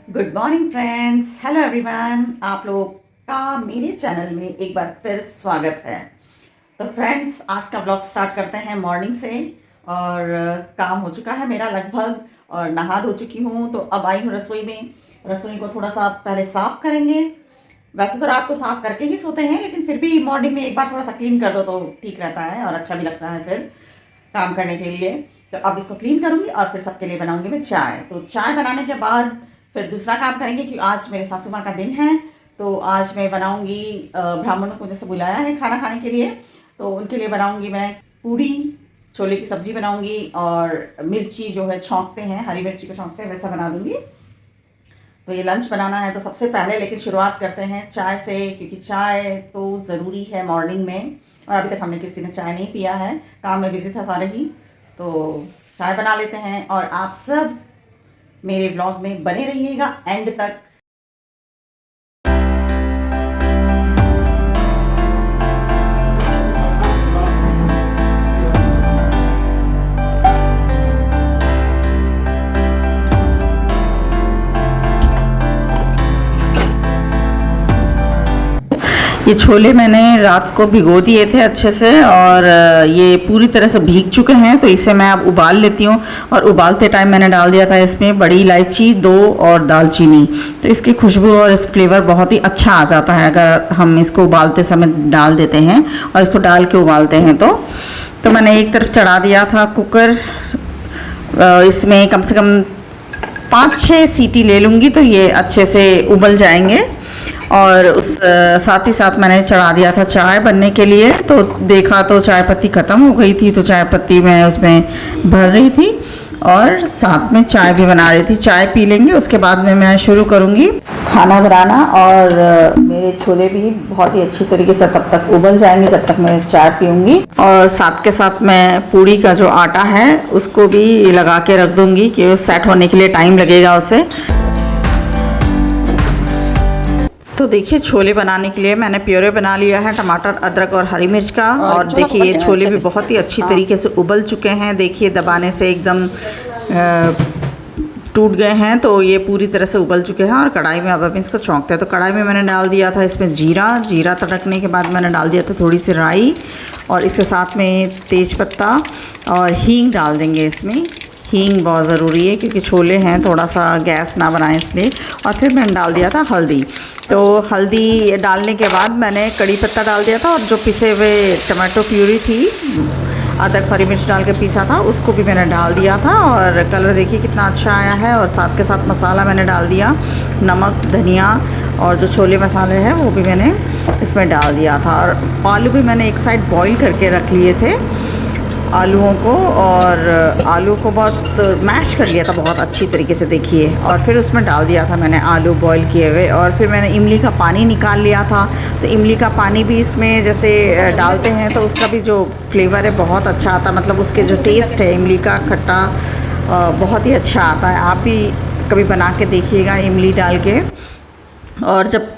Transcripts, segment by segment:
Good morning friends, hello everyone. आप लोग का मेरे चैनल में एक बार फिर स्वागत है। तो फ्रेंड्स, आज का ब्लॉग स्टार्ट करते हैं मॉर्निंग से। और काम हो चुका है मेरा लगभग, और नहा धो चुकी हूँ। तो अब आई हूँ रसोई में। रसोई को थोड़ा सा पहले साफ़ करेंगे। वैसे तो रात को साफ़ करके ही सोते हैं, लेकिन फिर भी मॉर्निंग में एक बार थोड़ा सा क्लीन कर दो तो ठीक रहता है और अच्छा भी लगता है फिर काम करने के लिए। तो अब इसको क्लीन करूँगी और फिर सबके लिए बनाऊँगी मैं चाय। तो चाय बनाने के बाद फिर दूसरा काम करेंगे, क्योंकि आज मेरे सासू माँ का दिन है। तो आज मैं बनाऊँगी, ब्राह्मणों को जैसे बुलाया है खाना खाने के लिए, तो उनके लिए बनाऊँगी मैं पूड़ी, छोले की सब्ज़ी बनाऊँगी, और मिर्ची जो है छौंकते हैं, हरी मिर्ची को छौंकते हैं वैसा बना दूँगी। तो ये लंच बनाना है। तो सबसे पहले लेकिन शुरुआत करते हैं चाय से, क्योंकि चाय तो ज़रूरी है मॉर्निंग में। और अभी तक हमने किसी ने चाय नहीं पिया है, काम में बिजी था सारे ही। तो चाय बना लेते हैं, और आप सब मेरे ब्लॉग में बने रहिएगा एंड तक। ये छोले मैंने रात को भिगो दिए थे अच्छे से, और ये पूरी तरह से भीग चुके हैं। तो इसे मैं अब उबाल लेती हूँ। और उबालते टाइम मैंने डाल दिया था इसमें बड़ी इलायची 2 और दालचीनी। तो इसकी खुशबू और इस फ्लेवर बहुत ही अच्छा आ जाता है अगर हम इसको उबालते समय डाल देते हैं और इसको डाल के उबालते हैं। तो मैंने एक तरफ चढ़ा दिया था कुकर। इसमें कम से कम 5-6 सीटी ले लूँगी तो ये अच्छे से उबल जाएंगे। और उस साथ ही साथ मैंने चढ़ा दिया था चाय बनने के लिए। तो देखा तो चाय पत्ती ख़त्म हो गई थी, तो चाय पत्ती मैं उसमें भर रही थी और साथ में चाय भी बना रही थी। चाय पी लेंगे, उसके बाद में मैं शुरू करूँगी खाना बनाना। और मेरे छोले भी बहुत ही अच्छी तरीके से तब तक उबल जाएंगे जब तक मैं चाय पीऊँगी। और साथ के साथ मैं पूड़ी का जो आटा है उसको भी लगा के रख दूँगी, कि सेट होने के लिए टाइम लगेगा उसे। तो देखिए, छोले बनाने के लिए मैंने प्योरे बना लिया है टमाटर, अदरक और हरी मिर्च का। और देखिए ये छोले भी बहुत ही अच्छी तरीके से उबल चुके हैं। देखिए दबाने से एकदम टूट गए हैं। तो ये पूरी तरह से उबल चुके हैं। और कढ़ाई में अब इसको छौंकते हैं। तो कढ़ाई में मैंने डाल दिया था इसमें जीरा तड़कने के बाद मैंने डाल दिया था थोड़ी सी राई, और इसके साथ में तेज पत्ता और हींग डाल देंगे इसमें। हींग बहुत ज़रूरी है क्योंकि छोले हैं, थोड़ा सा गैस ना बनाएं इसलिए। और फिर मैंने डाल दिया था हल्दी। तो हल्दी डालने के बाद मैंने कड़ी पत्ता डाल दिया था, और जो पिसे हुए टमाटो प्यूरी थी, अदरक हरी मिर्च डाल के पीसा था, उसको भी मैंने डाल दिया था। और कलर देखिए कितना अच्छा आया है। और साथ के साथ मसाला मैंने डाल दिया, नमक, धनिया, और जो छोले मसाले हैं वो भी मैंने इसमें डाल दिया था। और आलू भी मैंने एक साइड बॉईल करके रख लिए थे आलूओं को, और आलू को बहुत मैश कर लिया था बहुत अच्छी तरीके से देखिए। और फिर उसमें डाल दिया था मैंने आलू बॉईल किए हुए। और फिर मैंने इमली का पानी निकाल लिया था। तो इमली का पानी भी इसमें जैसे डालते हैं तो उसका भी जो फ्लेवर है बहुत अच्छा आता, मतलब उसके जो टेस्ट है इमली का खट्टा बहुत ही अच्छा आता है। आप भी कभी बना के देखिएगा इमली डाल के। और जब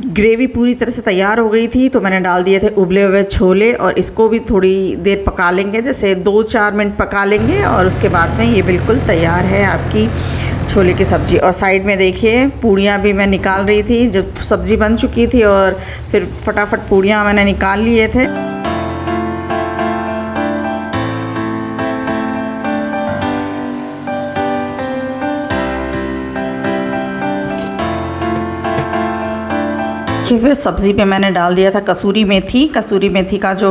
ग्रेवी पूरी तरह से तैयार हो गई थी तो मैंने डाल दिए थे उबले हुए छोले, और इसको भी थोड़ी देर पका लेंगे, जैसे 2-4 मिनट पका लेंगे। और उसके बाद में ये बिल्कुल तैयार है आपकी छोले की सब्ज़ी। और साइड में देखिए पूड़ियाँ भी मैं निकाल रही थी, जब सब्ज़ी बन चुकी थी, और फिर फटाफट पूड़ियाँ मैंने निकाल लिए थे। कि फिर सब्ज़ी पे मैंने डाल दिया था कसूरी मेथी। कसूरी मेथी का जो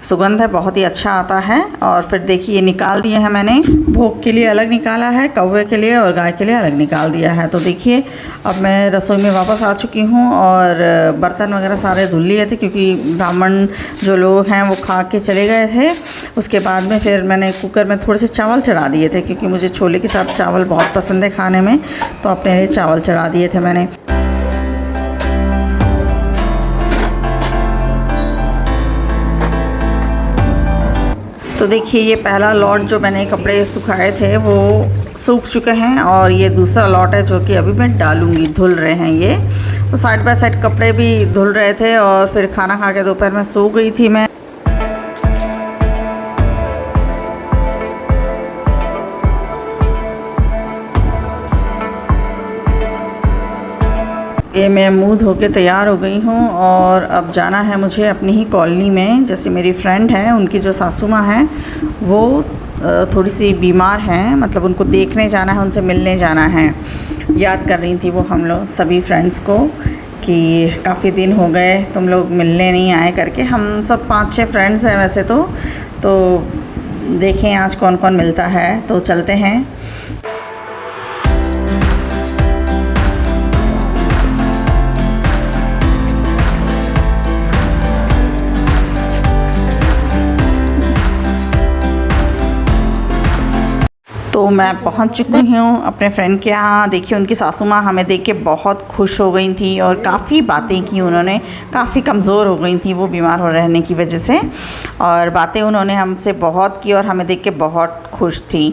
सुगंध है बहुत ही अच्छा आता है। और फिर देखिए ये निकाल दिए हैं मैंने, भोग के लिए अलग निकाला है, कौवे के लिए और गाय के लिए अलग निकाल दिया है। तो देखिए अब मैं रसोई में वापस आ चुकी हूँ, और बर्तन वगैरह सारे धुल लिए थे क्योंकि ब्राह्मण जो लोग हैं वो खा के चले गए थे। उसके बाद में फिर मैंने कुकर में थोड़े से चावल चढ़ा दिए थे, क्योंकि मुझे छोले के साथ चावल बहुत पसंद है खाने में। तो अपने लिए चावल चढ़ा दिए थे मैंने। तो देखिए ये पहला लॉट जो मैंने कपड़े सुखाए थे वो सूख चुके हैं, और ये दूसरा लॉट है जो कि अभी मैं डालूंगी, धुल रहे हैं ये। तो साइड बाय साइड कपड़े भी धुल रहे थे। और फिर खाना खा के दोपहर में सो गई थी मैं। ये मैं मुँह धो के तैयार हो गई हूँ और अब जाना है मुझे अपनी ही कॉलोनी में। जैसे मेरी फ्रेंड है, उनकी जो सासू माँ हैं वो थोड़ी सी बीमार हैं, मतलब उनको देखने जाना है, उनसे मिलने जाना है। याद कर रही थी वो हम लोग सभी फ्रेंड्स को कि काफ़ी दिन हो गए तुम लोग मिलने नहीं आए करके। हम सब 5-6 फ्रेंड्स हैं वैसे तो देखें आज कौन कौन मिलता है, तो चलते हैं। तो मैं पहुंच चुकी हूँ अपने फ्रेंड के यहाँ। देखिए उनकी सासू माँ हमें देख के बहुत खुश हो गई थी और काफ़ी बातें की उन्होंने। काफ़ी कमज़ोर हो गई थी वो बीमार हो रहने की वजह से, और बातें उन्होंने हमसे बहुत की और हमें देख के बहुत खुश थी।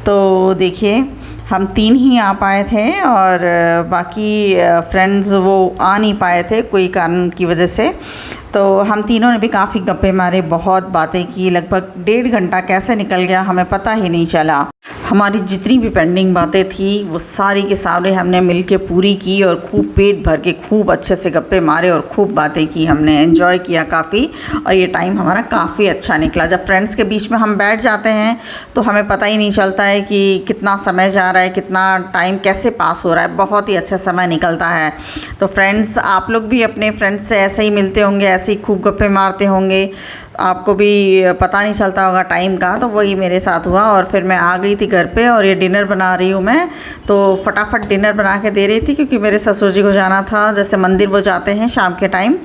तो देखिए हम 3 ही आ पाए थे और बाकी फ्रेंड्स वो आ नहीं पाए थे कोई कारण की वजह से। तो हम तीनों ने भी काफ़ी गप्पे मारे, बहुत बातें की। लगभग 1.5 घंटा कैसे निकल गया हमें पता ही नहीं चला। हमारी जितनी भी पेंडिंग बातें थी वो सारी के सारे हमने मिलके पूरी की और खूब पेट भर के खूब अच्छे से गप्पे मारे और खूब बातें की। हमने एंजॉय किया काफ़ी और ये टाइम हमारा काफ़ी अच्छा निकला। जब फ्रेंड्स के बीच में हम बैठ जाते हैं तो हमें पता ही नहीं चलता है कि कितना समय जा रहा है, कितना टाइम कैसे पास हो रहा है। बहुत ही अच्छा समय निकलता है। तो फ्रेंड्स, आप लोग भी अपने फ्रेंड्स से ऐसे ही मिलते होंगे, ऐसे ही खूब गप्पे मारते होंगे, आपको भी पता नहीं चलता होगा टाइम का। तो वही मेरे साथ हुआ और फिर मैं आ गई थी घर पे और ये डिनर बना रही हूँ मैं। तो फटाफट डिनर बना के दे रही थी क्योंकि मेरे ससुर जी को जाना था, जैसे मंदिर वो जाते हैं शाम के टाइम।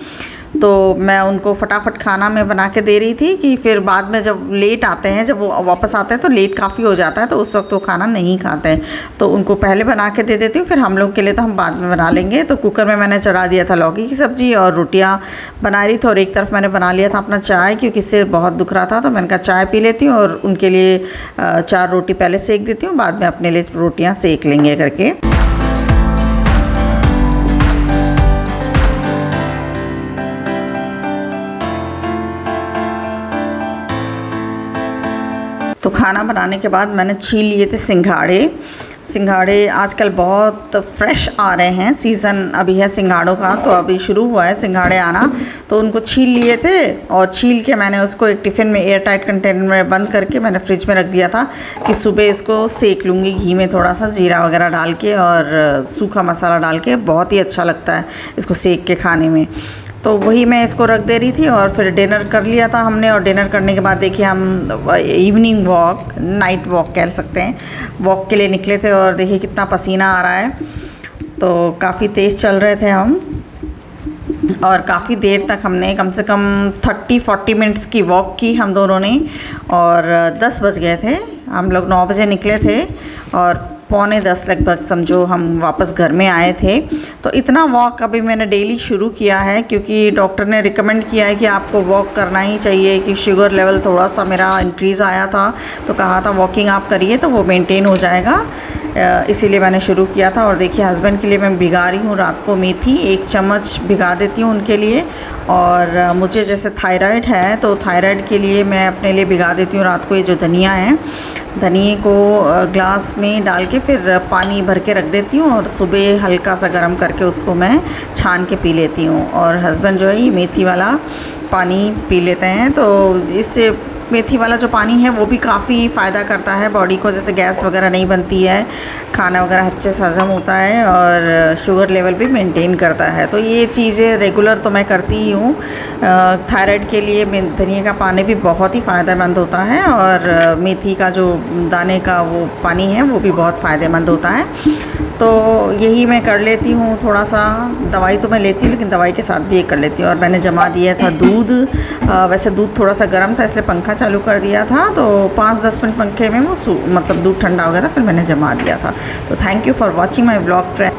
तो मैं उनको फटाफट खाना मैं बना के दे रही थी कि फिर बाद में जब लेट आते हैं, जब वो वापस आते हैं तो लेट काफ़ी हो जाता है, तो उस वक्त वो खाना नहीं खाते हैं। तो उनको पहले बना के दे देती हूँ, फिर हम लोग के लिए तो हम बाद में बना लेंगे। तो कुकर में मैंने चढ़ा दिया था लौकी की सब्ज़ी और रोटियाँ बना रही थी, और एक तरफ मैंने बना लिया था अपना चाय क्योंकि सिर बहुत दुख रहा था। तो मैंने कहा चाय पी लेती हूँ और उनके लिए 4 रोटी पहले सेक देती हूँ, बाद में अपने लिए रोटियाँ सेक लेंगे करके। तो खाना बनाने के बाद मैंने छील लिए थे सिंघाड़े आजकल बहुत फ्रेश आ रहे हैं, सीज़न अभी है सिंघाड़ों का, तो अभी शुरू हुआ है सिंघाड़े आना। तो उनको छील लिए थे और छील के मैंने उसको एक टिफ़िन में एयर टाइट कंटेनर में बंद करके मैंने फ्रिज में रख दिया था कि सुबह इसको सेक लूँगी घी में, थोड़ा सा जीरा वगैरह डाल के और सूखा मसाला डाल के। बहुत ही अच्छा लगता है इसको सेक के खाने में। तो वही मैं इसको रख दे रही थी और फिर डिनर कर लिया था हमने। और डिनर करने के बाद देखिए हम इवनिंग वॉक, नाइट वॉक कह सकते हैं, वॉक के लिए निकले थे और देखिए कितना पसीना आ रहा है। तो काफ़ी तेज़ चल रहे थे हम और काफ़ी देर तक हमने कम से कम 30-40 मिनट्स की वॉक की हम दोनों ने। और 10 बज गए थे, हम लोग 9 बजे निकले थे और 9:45 लगभग समझो हम वापस घर में आए थे। तो इतना वॉक अभी मैंने डेली शुरू किया है क्योंकि डॉक्टर ने रिकमेंड किया है कि आपको वॉक करना ही चाहिए, कि शुगर लेवल थोड़ा सा मेरा इंक्रीज़ आया था, तो कहा था वॉकिंग आप करिए तो वो मेंटेन हो जाएगा। इसीलिए मैंने शुरू किया था। और देखिए हस्बैंड के लिए मैं भिगा रही हूँ रात को मेथी, 1 चम्मच भिगा देती हूँ उनके लिए। और मुझे जैसे थायराइड है तो थायराइड के लिए मैं अपने लिए भिगा देती हूँ रात को ये जो धनिया है, धनिए को ग्लास में डाल के फिर पानी भर के रख देती हूँ और सुबह हल्का सा गर्म करके उसको मैं छान के पी लेती हूँ। और हस्बैंड जो है ये मेथी वाला पानी पी लेते हैं। तो इससे मेथी वाला जो पानी है वो भी काफ़ी फ़ायदा करता है बॉडी को, जैसे गैस वगैरह नहीं बनती है, खाना वगैरह अच्छे से हजम होता है और शुगर लेवल भी मेंटेन करता है। तो ये चीज़ें रेगुलर तो मैं करती ही हूँ। थायराइड के लिए धनिया का पानी भी बहुत ही फ़ायदेमंद होता है और मेथी का जो दाने का वो पानी है वो भी बहुत फ़ायदेमंद होता है। तो यही मैं कर लेती हूँ थोड़ा सा। दवाई तो मैं लेती हूँ लेकिन दवाई के साथ भी ये कर लेती हूँ। और मैंने जमा दिया था दूध, वैसे दूध थोड़ा सा गर्म था इसलिए पंखा चालू कर दिया था, तो 5-10 मिनट पंखे में वो मतलब दूध ठंडा हो गया था, फिर मैंने जमा दिया था। तो thank you for watching my vlog friend.